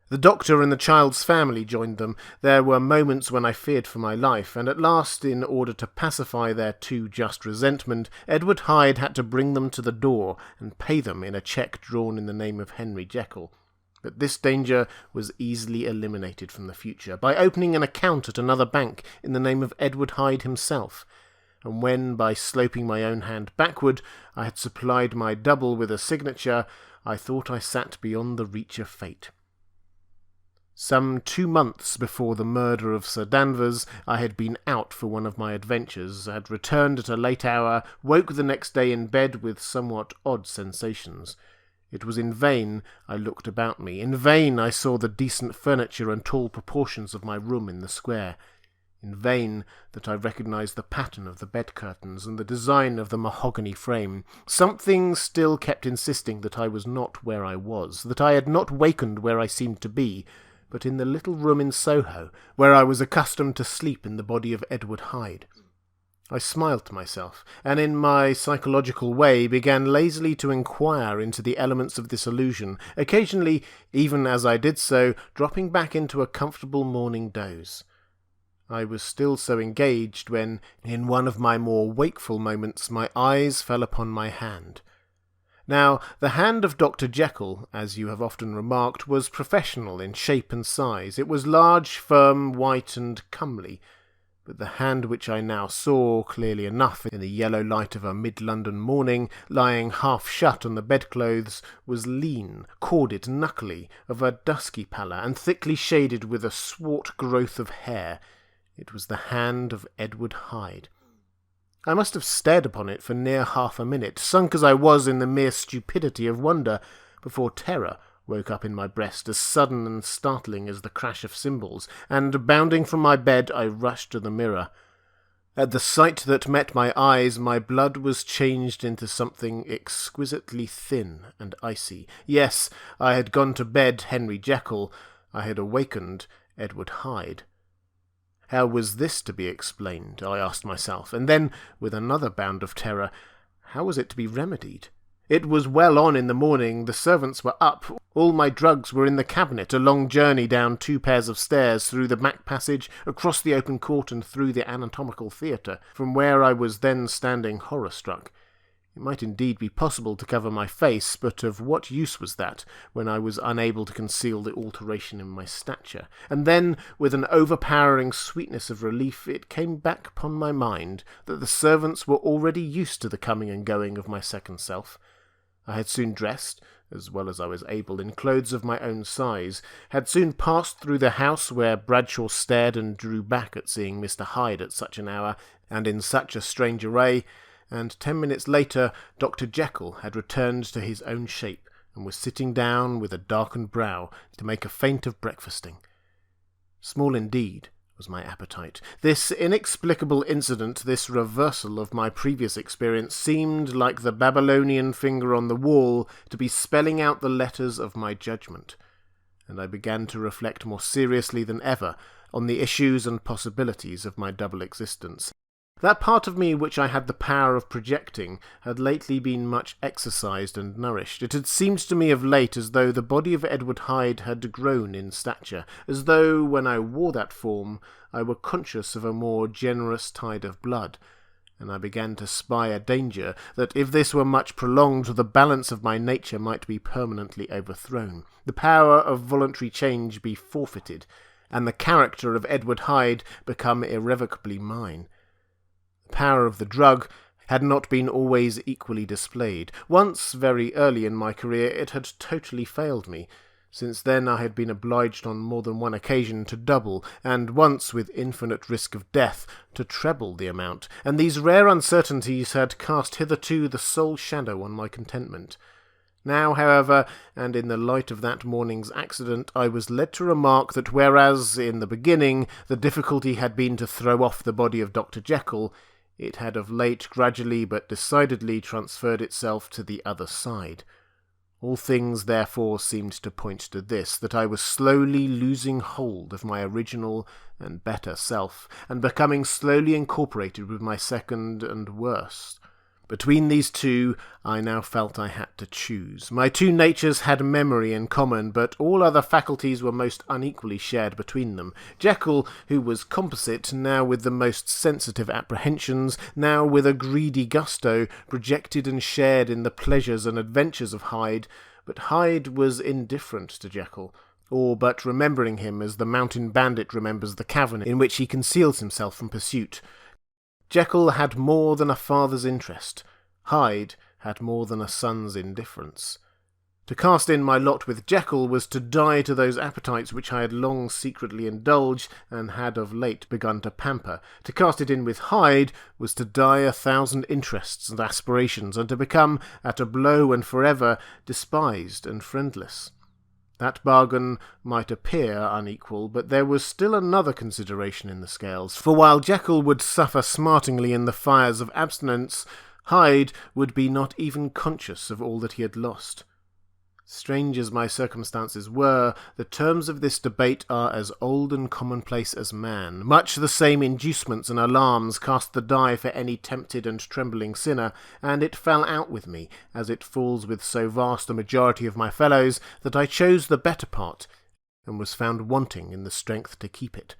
The doctor and the child's family joined them. There were moments when I feared for my life, and at last, in order to pacify their too just resentment, Edward Hyde had to bring them to the door and pay them in a cheque drawn in the name of Henry Jekyll. But this danger was easily eliminated from the future by opening an account at another bank in the name of Edward Hyde himself, and when, by sloping my own hand backward, I had supplied my double with a signature, I thought I sat beyond the reach of fate. Some 2 months before the murder of Sir Danvers, I had been out for one of my adventures, had returned at a late hour, woke the next day in bed with somewhat odd sensations. It was in vain I looked about me. In vain I saw the decent furniture and tall proportions of my room in the square. In vain that I recognized the pattern of the bed curtains and the design of the mahogany frame. Something still kept insisting that I was not where I was, that I had not wakened where I seemed to be, but in the little room in Soho, where I was accustomed to sleep in the body of Edward Hyde. I smiled to myself, and in my psychological way began lazily to inquire into the elements of this illusion, occasionally, even as I did so, dropping back into a comfortable morning doze. I was still so engaged when, in one of my more wakeful moments, my eyes fell upon my hand. Now, the hand of Dr. Jekyll, as you have often remarked, was professional in shape and size. It was large, firm, white, and comely. But the hand which I now saw, clearly enough in the yellow light of a mid-London morning, lying half shut on the bedclothes, was lean, corded, knuckly, of a dusky pallor, and thickly shaded with a swart growth of hair. It was the hand of Edward Hyde. I must have stared upon it for near half a minute, sunk as I was in the mere stupidity of wonder, before terror woke up in my breast, as sudden and startling as the crash of cymbals, and, bounding from my bed, I rushed to the mirror. At the sight that met my eyes, my blood was changed into something exquisitely thin and icy. Yes, I had gone to bed Henry Jekyll. I had awakened Edward Hyde. How was this to be explained? I asked myself, and then, with another bound of terror, how was it to be remedied? It was well on in the morning, the servants were up, all my drugs were in the cabinet, a long journey down 2 pairs of stairs, through the back passage, across the open court, and through the anatomical theatre, from where I was then standing horror-struck. It might indeed be possible to cover my face, but of what use was that, when I was unable to conceal the alteration in my stature? And then, with an overpowering sweetness of relief, it came back upon my mind that the servants were already used to the coming and going of my second self. I had soon dressed, as well as I was able, in clothes of my own size, had soon passed through the house where Bradshaw stared and drew back at seeing Mr. Hyde at such an hour, and in such a strange array, and 10 minutes later Dr. Jekyll had returned to his own shape, and was sitting down with a darkened brow to make a feint of breakfasting. Small indeed was my appetite. This inexplicable incident, this reversal of my previous experience, seemed, like the Babylonian finger on the wall, to be spelling out the letters of my judgment, and I began to reflect more seriously than ever on the issues and possibilities of my double existence. That part of me which I had the power of projecting had lately been much exercised and nourished. It had seemed to me of late as though the body of Edward Hyde had grown in stature, as though, when I wore that form, I were conscious of a more generous tide of blood, and I began to spy a danger that, if this were much prolonged, the balance of my nature might be permanently overthrown, the power of voluntary change be forfeited, and the character of Edward Hyde become irrevocably mine. The power of the drug had not been always equally displayed. Once, very early in my career, it had totally failed me. Since then I had been obliged on more than one occasion to double, and once, with infinite risk of death, to treble the amount, and these rare uncertainties had cast hitherto the sole shadow on my contentment. Now, however, and in the light of that morning's accident, I was led to remark that whereas, in the beginning, the difficulty had been to throw off the body of Dr. Jekyll, it had of late gradually but decidedly transferred itself to the other side. All things therefore seemed to point to this, that I was slowly losing hold of my original and better self, and becoming slowly incorporated with my second and worse. Between these two, I now felt I had to choose. My two natures had memory in common, but all other faculties were most unequally shared between them. Jekyll, who was composite, now with the most sensitive apprehensions, now with a greedy gusto, projected and shared in the pleasures and adventures of Hyde, but Hyde was indifferent to Jekyll, or but remembering him as the mountain bandit remembers the cavern in which he conceals himself from pursuit. Jekyll had more than a father's interest. Hyde had more than a son's indifference. To cast in my lot with Jekyll was to die to those appetites which I had long secretly indulged and had of late begun to pamper. To cast it in with Hyde was to die 1,000 interests and aspirations, and to become, at a blow and forever, despised and friendless. That bargain might appear unequal, but there was still another consideration in the scales, for while Jekyll would suffer smartingly in the fires of abstinence, Hyde would be not even conscious of all that he had lost. Strange as my circumstances were, the terms of this debate are as old and commonplace as man. Much the same inducements and alarms cast the die for any tempted and trembling sinner, and it fell out with me, as it falls with so vast a majority of my fellows, that I chose the better part, and was found wanting in the strength to keep it.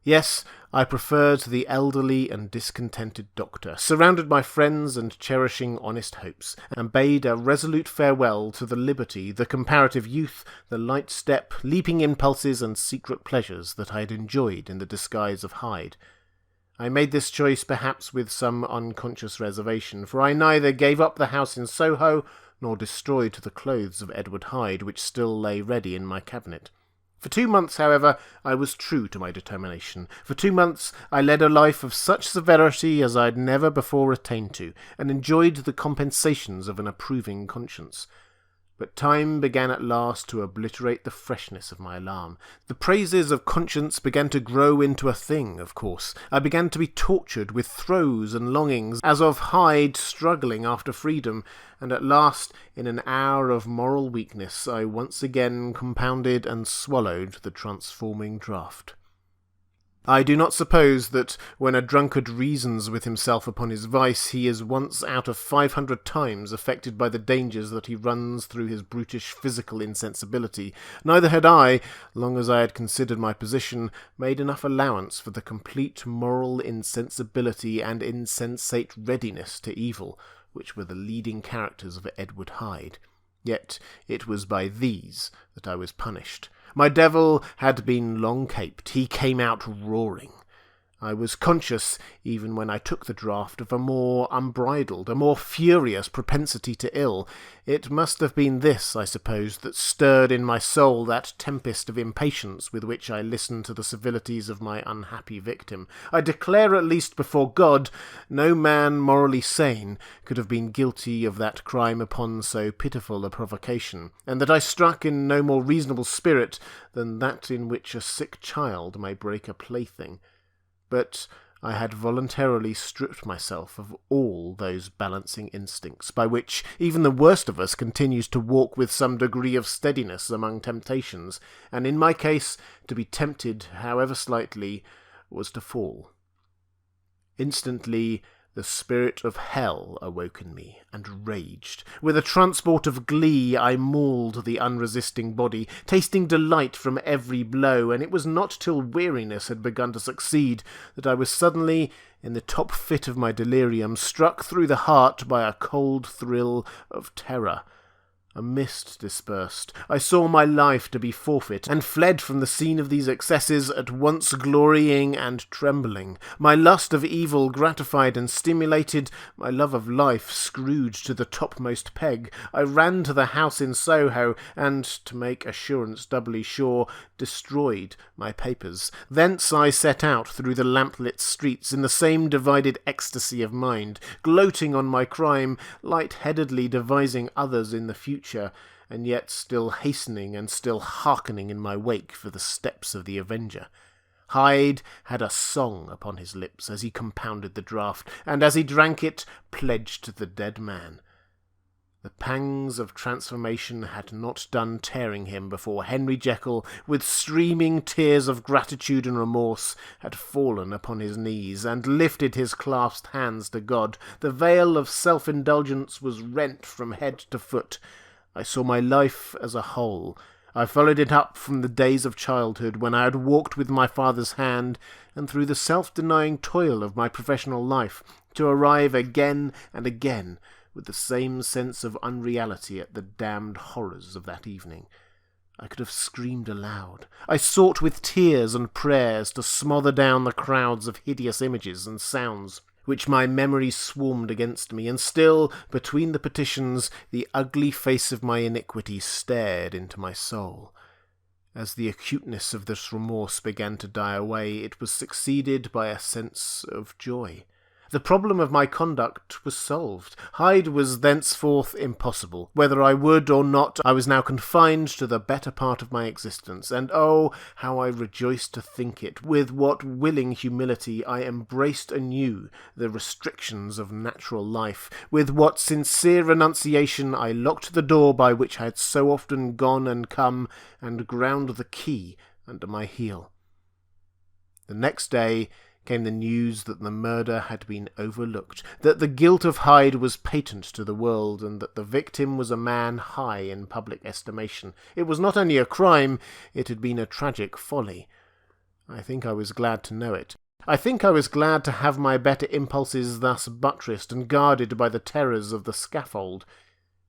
Yes, I preferred the elderly and discontented doctor, surrounded by friends and cherishing honest hopes, and bade a resolute farewell to the liberty, the comparative youth, the light step, leaping impulses, and secret pleasures that I had enjoyed in the disguise of Hyde. I made this choice perhaps with some unconscious reservation, for I neither gave up the house in Soho, nor destroyed the clothes of Edward Hyde, which still lay ready in my cabinet. For 2 months, however, I was true to my determination. For 2 months I led a life of such severity as I had never before attained to, and enjoyed the compensations of an approving conscience. But time began at last to obliterate the freshness of my alarm. The praises of conscience began to grow into a thing, of course. I began to be tortured with throes and longings, as of Hyde struggling after freedom, and at last, in an hour of moral weakness, I once again compounded and swallowed the transforming draught. I do not suppose that when a drunkard reasons with himself upon his vice, he is once out of 500 times affected by the dangers that he runs through his brutish physical insensibility. Neither had I, long as I had considered my position, made enough allowance for the complete moral insensibility and insensate readiness to evil, which were the leading characters of Edward Hyde. Yet it was by these that I was punished. My devil had been long caped. He came out roaring. I was conscious, even when I took the draught, of a more unbridled, a more furious propensity to ill. It must have been this, I suppose, that stirred in my soul that tempest of impatience with which I listened to the civilities of my unhappy victim. I declare, at least before God, no man morally sane could have been guilty of that crime upon so pitiful a provocation, and that I struck in no more reasonable spirit than that in which a sick child may break a plaything. But I had voluntarily stripped myself of all those balancing instincts, by which even the worst of us continues to walk with some degree of steadiness among temptations, and in my case, to be tempted, however slightly, was to fall. Instantly the spirit of hell awoke in me, and raged. With a transport of glee I mauled the unresisting body, tasting delight from every blow, and it was not till weariness had begun to succeed that I was suddenly, in the top fit of my delirium, struck through the heart by a cold thrill of terror. A mist dispersed. I saw my life to be forfeit, and fled from the scene of these excesses, at once glorying and trembling. My lust of evil gratified and stimulated, my love of life screwed to the topmost peg. I ran to the house in Soho, and, to make assurance doubly sure, destroyed my papers. Thence I set out through the lamplit streets in the same divided ecstasy of mind, gloating on my crime, light-headedly devising others in the future, and yet still hastening and still hearkening in my wake for the steps of the avenger. Hyde had a song upon his lips as he compounded the draught, and as he drank it, pledged the dead man. The pangs of transformation had not done tearing him before Henry Jekyll, with streaming tears of gratitude and remorse, had fallen upon his knees, and lifted his clasped hands to God. The veil of self-indulgence was rent from head to foot. I saw my life as a whole. I followed it up from the days of childhood, when I had walked with my father's hand, and through the self-denying toil of my professional life, to arrive again and again with the same sense of unreality at the damned horrors of that evening. I could have screamed aloud. I sought with tears and prayers to smother down the crowds of hideous images and sounds which my memory swarmed against me, and still, between the petitions, the ugly face of my iniquity stared into my soul. As the acuteness of this remorse began to die away, it was succeeded by a sense of joy. The problem of my conduct was solved. Hyde was thenceforth impossible. Whether I would or not, I was now confined to the better part of my existence, and oh, how I rejoiced to think it! With what willing humility I embraced anew the restrictions of natural life! With what sincere renunciation I locked the door by which I had so often gone and come, and ground the key under my heel! The next day came the news that the murder had been overlooked, that the guilt of Hyde was patent to the world, and that the victim was a man high in public estimation. It was not only a crime, it had been a tragic folly. I think I was glad to know it. I think I was glad to have my better impulses thus buttressed and guarded by the terrors of the scaffold.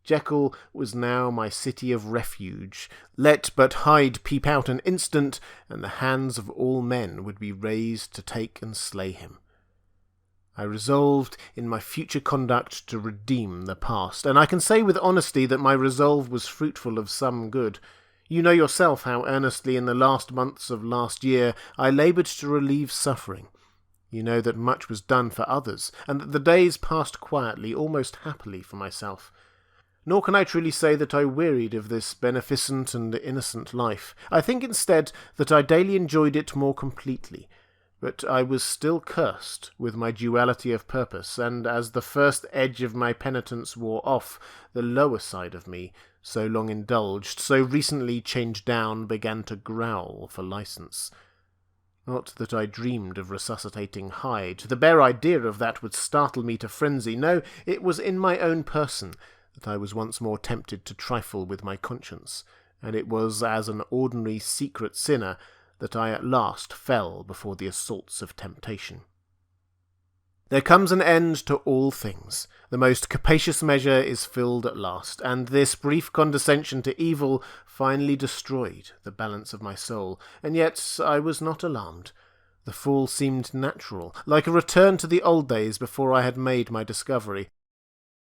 Jekyll was now my city of refuge. Let but Hyde peep out an instant, and the hands of all men would be raised to take and slay him. I resolved in my future conduct to redeem the past, and I can say with honesty that my resolve was fruitful of some good. You know yourself how earnestly in the last months of last year I laboured to relieve suffering. You know that much was done for others, and that the days passed quietly, almost happily for myself. Nor can I truly say that I wearied of this beneficent and innocent life. I think instead that I daily enjoyed it more completely. But I was still cursed with my duality of purpose, and as the first edge of my penitence wore off, the lower side of me, so long indulged, so recently changed down, began to growl for license. Not that I dreamed of resuscitating Hyde. The bare idea of that would startle me to frenzy. No, it was in my own person that I was once more tempted to trifle with my conscience, and it was as an ordinary secret sinner that I at last fell before the assaults of temptation. There comes an end to all things. The most capacious measure is filled at last, and this brief condescension to evil finally destroyed the balance of my soul, and yet I was not alarmed. The fall seemed natural, like a return to the old days before I had made my discovery.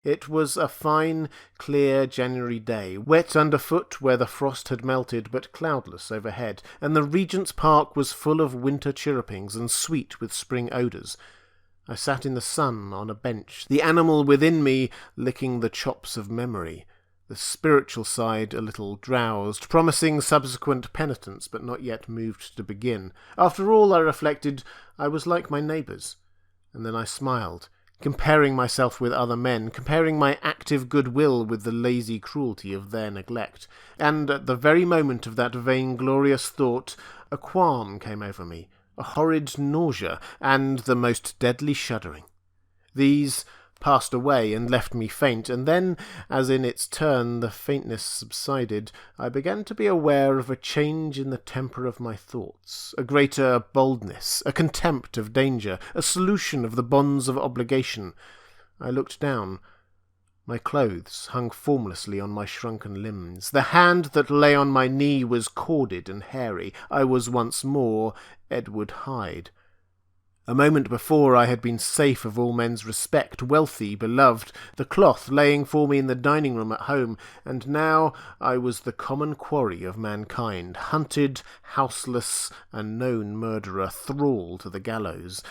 It was a fine, clear January day, wet underfoot where the frost had melted, but cloudless overhead, and the Regent's Park was full of winter chirrupings and sweet with spring odours. I sat in the sun on a bench, the animal within me licking the chops of memory, the spiritual side a little drowsed, promising subsequent penitence, but not yet moved to begin. After all, I reflected, I was like my neighbours. And then I smiled, comparing myself with other men, comparing my active goodwill with the lazy cruelty of their neglect. And at the very moment of that vainglorious thought, a qualm came over me, a horrid nausea, and the most deadly shuddering. These passed away and left me faint, and then, as in its turn the faintness subsided, I began to be aware of a change in the temper of my thoughts, a greater boldness, a contempt of danger, a solution of the bonds of obligation. I looked down. My clothes hung formlessly on my shrunken limbs. The hand that lay on my knee was corded and hairy. I was once more Edward Hyde. A moment before I had been safe of all men's respect, wealthy, beloved, the cloth laying for me in the dining-room at home, and now I was the common quarry of mankind, hunted, houseless, a known murderer, thrall to the gallows.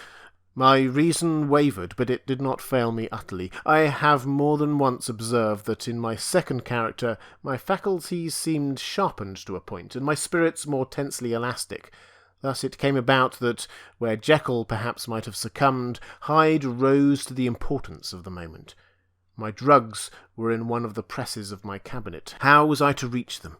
My reason wavered, but it did not fail me utterly. I have more than once observed that in my second character my faculties seemed sharpened to a point, and my spirits more tensely elastic. Thus it came about that, where Jekyll perhaps might have succumbed, Hyde rose to the importance of the moment. My drugs were in one of the presses of my cabinet. How was I to reach them?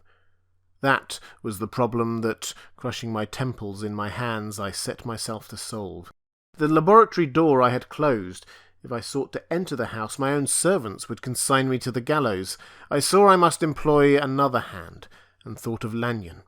That was the problem that, crushing my temples in my hands, I set myself to solve. The laboratory door I had closed. If I sought to enter the house, my own servants would consign me to the gallows. I saw I must employ another hand, and thought of Lanyon.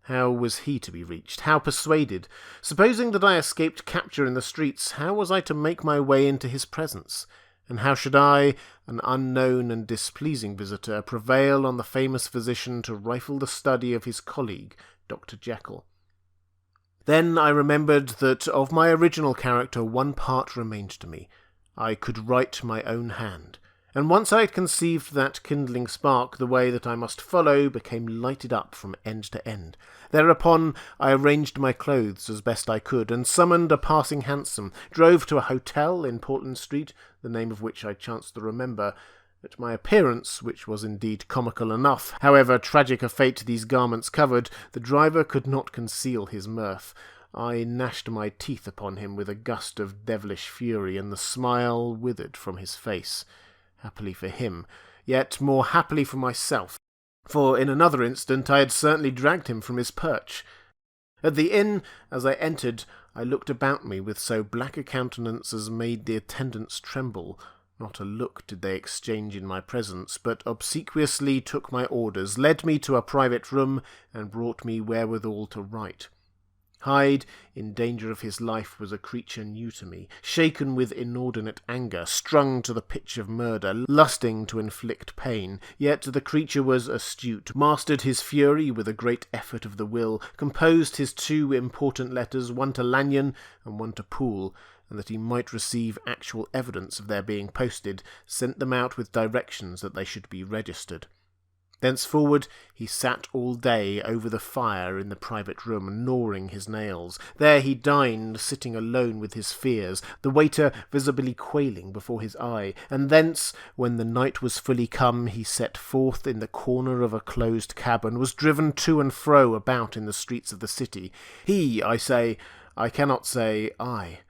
How was he to be reached? How persuaded? Supposing that I escaped capture in the streets, how was I to make my way into his presence? And how should I, an unknown and displeasing visitor, prevail on the famous physician to rifle the study of his colleague, Dr. Jekyll? Then I remembered that of my original character one part remained to me. I could write my own hand. And once I had conceived that kindling spark, the way that I must follow became lighted up from end to end. Thereupon I arranged my clothes as best I could, and summoned a passing hansom, drove to a hotel in Portland Street, the name of which I chanced to remember. At my appearance, which was indeed comical enough, however tragic a fate these garments covered, the driver could not conceal his mirth. I gnashed my teeth upon him with a gust of devilish fury, and the smile withered from his face. Happily for him, yet more happily for myself, for in another instant I had certainly dragged him from his perch. At the inn, as I entered, I looked about me with so black a countenance as made the attendants tremble. Not a look did they exchange in my presence, but obsequiously took my orders, led me to a private room, and brought me wherewithal to write. Hyde, in danger of his life, was a creature new to me, shaken with inordinate anger, strung to the pitch of murder, lusting to inflict pain. Yet the creature was astute, mastered his fury with a great effort of the will, composed his two important letters, one to Lanyon and one to Poole, and that he might receive actual evidence of their being posted, sent them out with directions that they should be registered. Thenceforward he sat all day over the fire in the private room, gnawing his nails. There he dined, sitting alone with his fears, the waiter visibly quailing before his eye, and thence, when the night was fully come, he set forth in the corner of a closed cabin, was driven to and fro about in the streets of the city. He, I say, I cannot say I.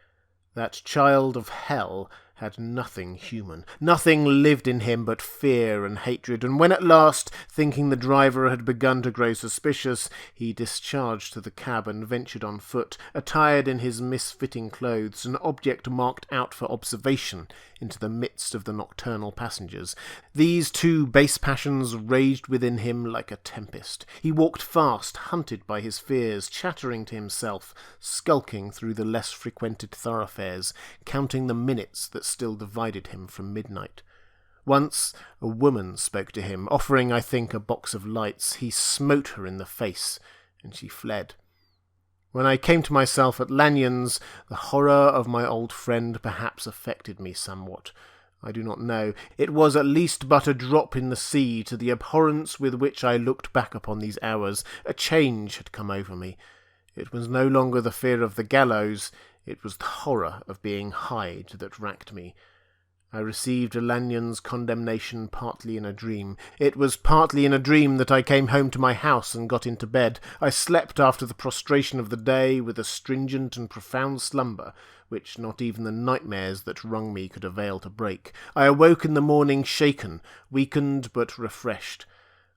That child of hell had nothing human. Nothing lived in him but fear and hatred, and when at last, thinking the driver had begun to grow suspicious, he discharged to the cab and ventured on foot, attired in his misfitting clothes, an object marked out for observation, into the midst of the nocturnal passengers. These two base passions raged within him like a tempest. He walked fast, hunted by his fears, chattering to himself, skulking through the less frequented thoroughfares, counting the minutes that still divided him from midnight. Once a woman spoke to him, offering, I think, a box of lights. He smote her in the face, and she fled. When I came to myself at Lanyon's, the horror of my old friend perhaps affected me somewhat. I do not know. It was at least but a drop in the sea to the abhorrence with which I looked back upon these hours. A change had come over me. It was no longer the fear of the gallows. It was the horror of being Hyde that racked me. I received Lanyon's condemnation partly in a dream. It was partly in a dream that I came home to my house and got into bed. I slept after the prostration of the day with a stringent and profound slumber, which not even the nightmares that wrung me could avail to break. I awoke in the morning shaken, weakened but refreshed.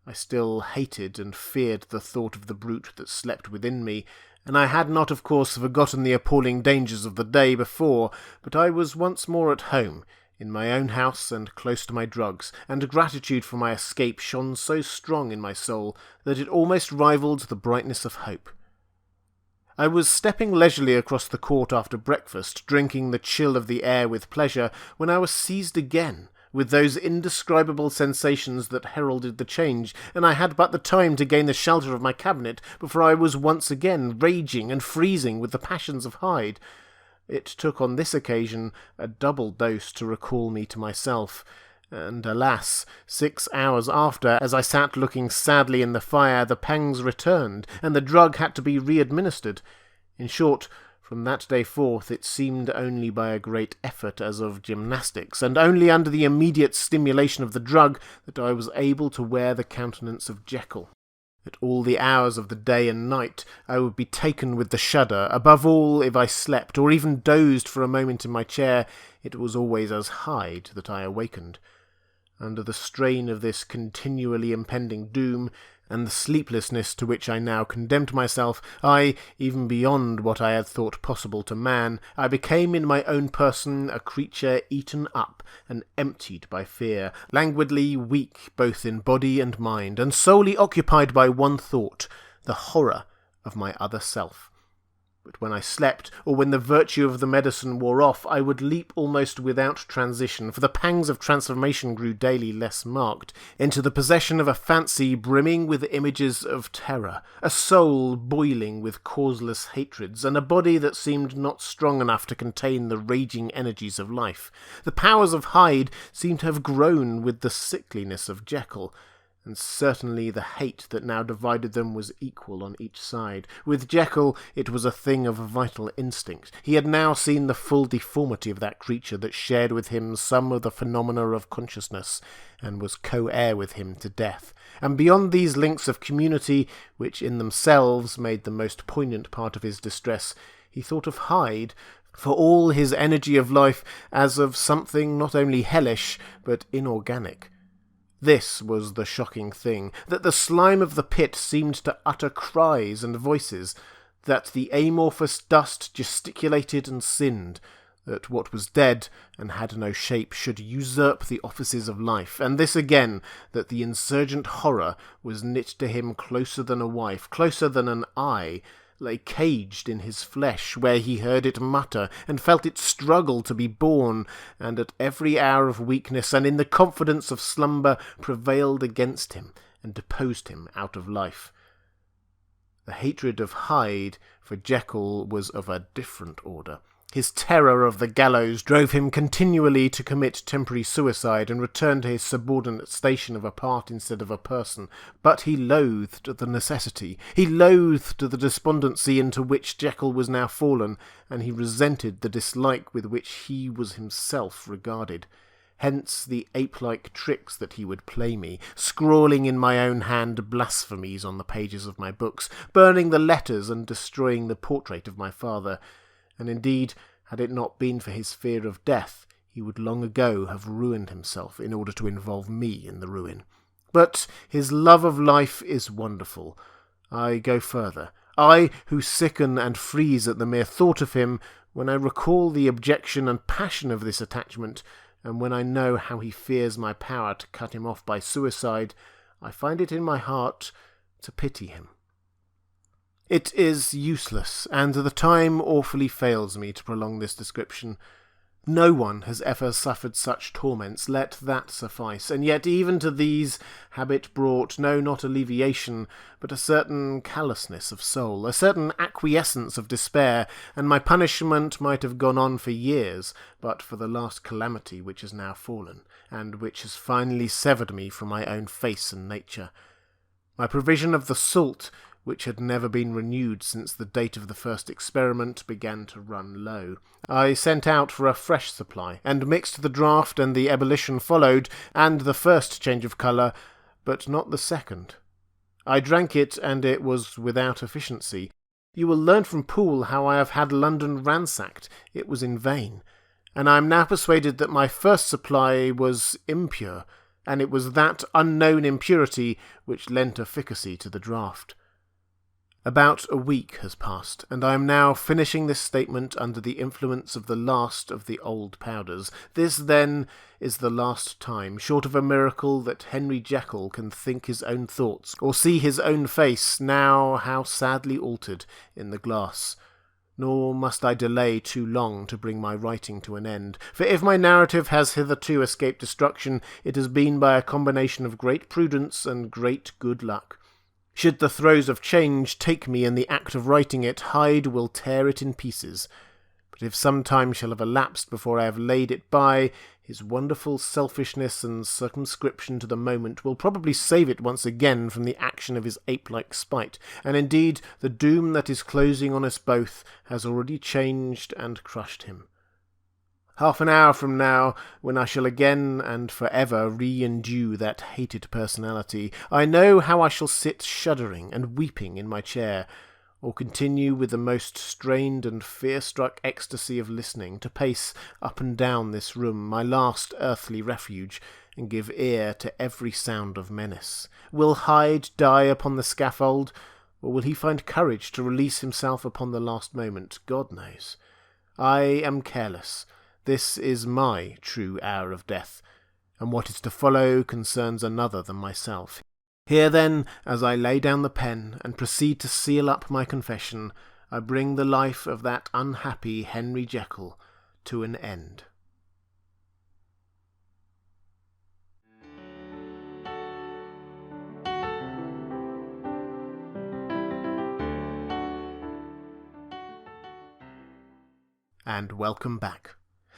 I still hated and feared the thought of the brute that slept within me, and I had not, of course, forgotten the appalling dangers of the day before, but I was once more at home, in my own house and close to my drugs, and gratitude for my escape shone so strong in my soul that it almost rivalled the brightness of hope. I was stepping leisurely across the court after breakfast, drinking the chill of the air with pleasure, when I was seized again with those indescribable sensations that heralded the change, and I had but the time to gain the shelter of my cabinet before I was once again raging and freezing with the passions of Hyde. It took on this occasion a double dose to recall me to myself, and alas, 6 hours after, as I sat looking sadly in the fire, the pangs returned, and the drug had to be re-administered. In short, from that day forth it seemed only by a great effort as of gymnastics, and only under the immediate stimulation of the drug, that I was able to wear the countenance of Jekyll. At all the hours of the day and night I would be taken with the shudder. Above all, if I slept, or even dozed for a moment in my chair, it was always as Hyde that I awakened. Under the strain of this continually impending doom, and the sleeplessness to which I now condemned myself, even beyond what I had thought possible to man, I became in my own person a creature eaten up and emptied by fear, languidly weak both in body and mind, and solely occupied by one thought, the horror of my other self. But when I slept, or when the virtue of the medicine wore off, I would leap almost without transition, for the pangs of transformation grew daily less marked, into the possession of a fancy brimming with images of terror, a soul boiling with causeless hatreds, and a body that seemed not strong enough to contain the raging energies of life. The powers of Hyde seemed to have grown with the sickliness of Jekyll, and certainly the hate that now divided them was equal on each side. With Jekyll it was a thing of vital instinct. He had now seen the full deformity of that creature that shared with him some of the phenomena of consciousness, and was co-heir with him to death. And beyond these links of community, which in themselves made the most poignant part of his distress, he thought of Hyde, for all his energy of life, as of something not only hellish, but inorganic. This was the shocking thing, that the slime of the pit seemed to utter cries and voices, that the amorphous dust gesticulated and sinned, that what was dead and had no shape should usurp the offices of life, and this again, that the insurgent horror was knit to him closer than a wife, closer than an eye, lay caged in his flesh, where he heard it mutter, and felt it struggle to be born, and at every hour of weakness, and in the confidence of slumber, prevailed against him, and deposed him out of life. The hatred of Hyde for Jekyll was of a different order. His terror of the gallows drove him continually to commit temporary suicide and return to his subordinate station of a part instead of a person. But he loathed the necessity. He loathed the despondency into which Jekyll was now fallen, and he resented the dislike with which he was himself regarded. Hence the ape-like tricks that he would play me, scrawling in my own hand blasphemies on the pages of my books, burning the letters and destroying the portrait of my father. And indeed, had it not been for his fear of death, he would long ago have ruined himself in order to involve me in the ruin. But his love of life is wonderful. I go further. I, who sicken and freeze at the mere thought of him, when I recall the objection and passion of this attachment, and when I know how he fears my power to cut him off by suicide, I find it in my heart to pity him. It is useless, and the time awfully fails me to prolong this description. No one has ever suffered such torments, let that suffice, and yet even to these habit brought no not alleviation, but a certain callousness of soul, a certain acquiescence of despair, and my punishment might have gone on for years, but for the last calamity which has now fallen, and which has finally severed me from my own face and nature. My provision of the salt, which had never been renewed since the date of the first experiment, began to run low. I sent out for a fresh supply, and mixed the draught, and the ebullition followed, and the first change of colour, but not the second. I drank it, and it was without efficiency. You will learn from Poole how I have had London ransacked. It was in vain, and I am now persuaded that my first supply was impure, and it was that unknown impurity which lent efficacy to the draught. About a week has passed, and I am now finishing this statement under the influence of the last of the old powders. This, then, is the last time, short of a miracle, that Henry Jekyll can think his own thoughts, or see his own face, now how sadly altered, in the glass. Nor must I delay too long to bring my writing to an end, for if my narrative has hitherto escaped destruction, it has been by a combination of great prudence and great good luck. Should the throes of change take me in the act of writing it, Hyde will tear it in pieces. But if some time shall have elapsed before I have laid it by, his wonderful selfishness and circumscription to the moment will probably save it once again from the action of his ape-like spite, and indeed the doom that is closing on us both has already changed and crushed him. Half an hour from now, when I shall again and for ever re-endue that hated personality, I know how I shall sit shuddering and weeping in my chair, or continue with the most strained and fear-struck ecstasy of listening to pace up and down this room, my last earthly refuge, and give ear to every sound of menace. Will Hyde die upon the scaffold, or will he find courage to release himself upon the last moment? God knows. I am careless. This is my true hour of death, and what is to follow concerns another than myself. Here, then, as I lay down the pen and proceed to seal up my confession, I bring the life of that unhappy Henry Jekyll to an end. And welcome back.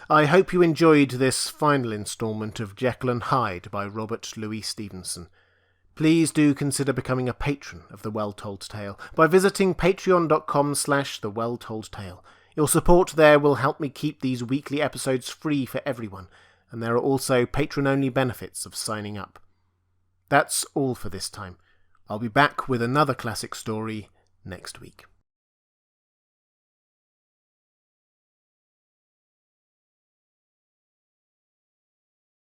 I hope you enjoyed this final instalment of Jekyll and Hyde by Robert Louis Stevenson. Please do consider becoming a patron of The Well Told Tale by visiting patreon.com/thewelltoldtale. Your support there will help me keep these weekly episodes free for everyone, and there are also patron-only benefits of signing up. That's all for this time. I'll be back with another classic story next week.